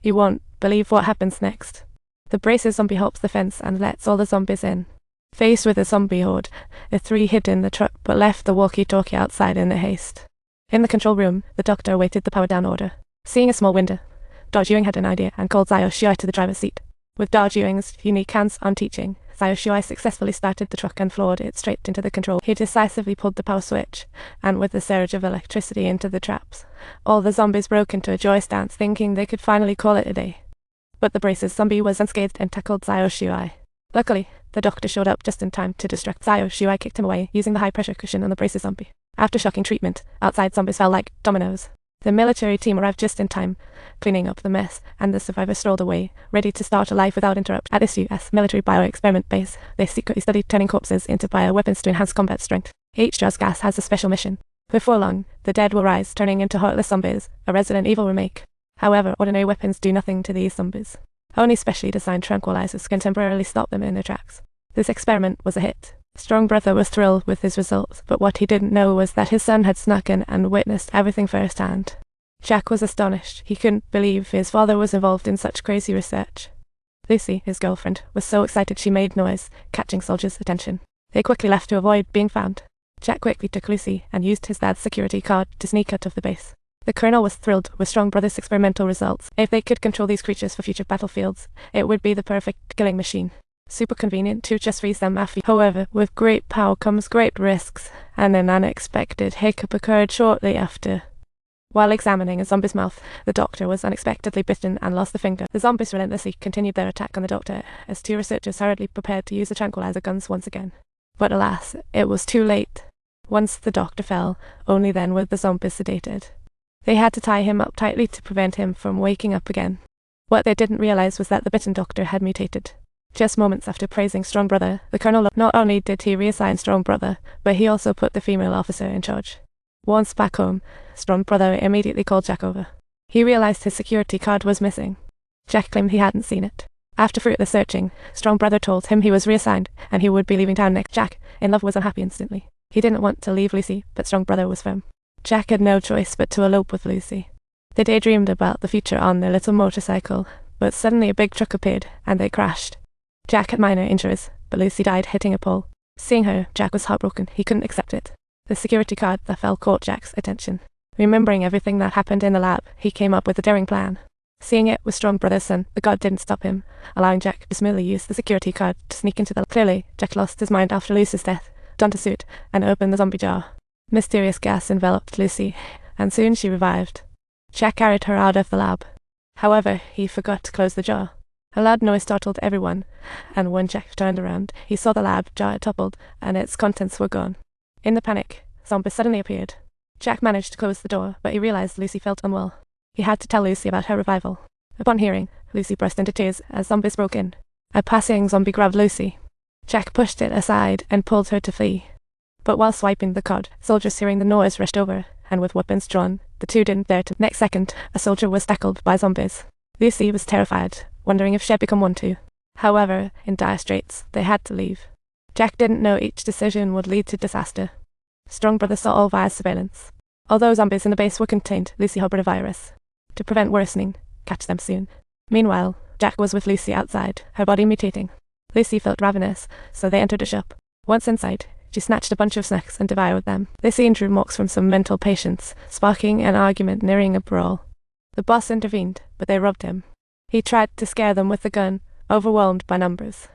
You won't believe what happens next. The braces zombie hops the fence and lets all the zombies in. Faced with a zombie horde, the three hid in the truck but left the walkie-talkie outside in a haste. In the control room, the doctor awaited the power-down order. Seeing a small window, Dr. Ewing had an idea and called Xiao Shuai to the driver's seat. With Dr. Ewing's unique hands-on teaching, Xiao Shuai successfully started the truck and floored it straight into the control. He decisively pulled the power switch, and with the surge of electricity into the traps, all the zombies broke into a joyous dance, thinking they could finally call it a day. But the braces zombie was unscathed and tackled Xiao Shuai. Luckily, the doctor showed up just in time to distract Xiao Shuai, kicked him away using the high-pressure cushion on the braces zombie. After shocking treatment, outside zombies fell like dominoes. The military team arrived just in time, cleaning up the mess, and the survivors strolled away, ready to start a life without interruption. At this US military bio-experiment base, they secretly studied turning corpses into bioweapons to enhance combat strength. H-Jaws gas has a special mission. Before long, the dead will rise, turning into heartless zombies, a Resident Evil remake. However, ordinary weapons do nothing to these zombies. Only specially designed tranquilizers can temporarily stop them in their tracks. This experiment was a hit. Strong Brother was thrilled with his results, but what he didn't know was that his son had snuck in and witnessed everything firsthand. Jack was astonished. He couldn't believe his father was involved in such crazy research. Lucy, his girlfriend, was so excited she made noise, catching soldiers' attention. They quickly left to avoid being found. Jack quickly took Lucy and used his dad's security card to sneak out of the base. The colonel was thrilled with Strong Brother's experimental results. If they could control these creatures for future battlefields, it would be the perfect killing machine. Super convenient to just freeze them after. However, with great power comes great risks, and an unexpected hiccup occurred shortly after. While examining a zombie's mouth, the doctor was unexpectedly bitten and lost a finger. The zombies relentlessly continued their attack on the doctor, as two researchers hurriedly prepared to use the tranquilizer guns once again. But alas, it was too late. Once the doctor fell, only then were the zombies sedated. They had to tie him up tightly to prevent him from waking up again. What they didn't realize was that the bitten doctor had mutated. Just moments after praising Strong Brother, the colonel not only did he reassign Strong Brother, but he also put the female officer in charge. Once back home, Strong Brother immediately called Jack over. He realized his security card was missing. Jack claimed he hadn't seen it. After fruitless searching, Strong Brother told him he was reassigned, and he would be leaving town next. Jack, in love, was unhappy instantly. He didn't want to leave Lucy, but Strong Brother was firm. Jack had no choice but to elope with Lucy. They daydreamed about the future on their little motorcycle, but suddenly a big truck appeared, and they crashed. Jack had minor injuries, but Lucy died hitting a pole. Seeing her, Jack was heartbroken. He couldn't accept it. The security card that fell caught Jack's attention. Remembering everything that happened in the lab, he came up with a daring plan. Seeing it was Strong Brother's son, the god didn't stop him, allowing Jack to smoothly use the security card to sneak into the lab. Clearly, Jack lost his mind after Lucy's death, donned a suit, and opened the zombie jar. Mysterious gas enveloped Lucy, and soon she revived. Jack carried her out of the lab. However, he forgot to close the jar. A loud noise startled everyone, and when Jack turned around, he saw the lab jar had toppled, and its contents were gone. In the panic, zombies suddenly appeared. Jack managed to close the door, but he realized Lucy felt unwell. He had to tell Lucy about her revival. Upon hearing, Lucy burst into tears as zombies broke in. A passing zombie grabbed Lucy. Jack pushed it aside and pulled her to flee. But while swiping the card, soldiers hearing the noise rushed over, and with weapons drawn, the two didn't dare to. Next second, a soldier was tackled by zombies. Lucy was terrified, wondering if she had become one too. However, in dire straits, they had to leave. Jack didn't know each decision would lead to disaster. Strong Brother saw all via surveillance. Although zombies in the base were contained, Lucy harbored a virus. To prevent worsening, catch them soon. Meanwhile, Jack was with Lucy outside, her body mutating. Lucy felt ravenous, so they entered a shop. Once inside, she snatched a bunch of snacks and devoured them. This scene drew mocks from some mental patients, sparking an argument nearing a brawl. The boss intervened, but they robbed him. He tried to scare them with the gun, overwhelmed by numbers.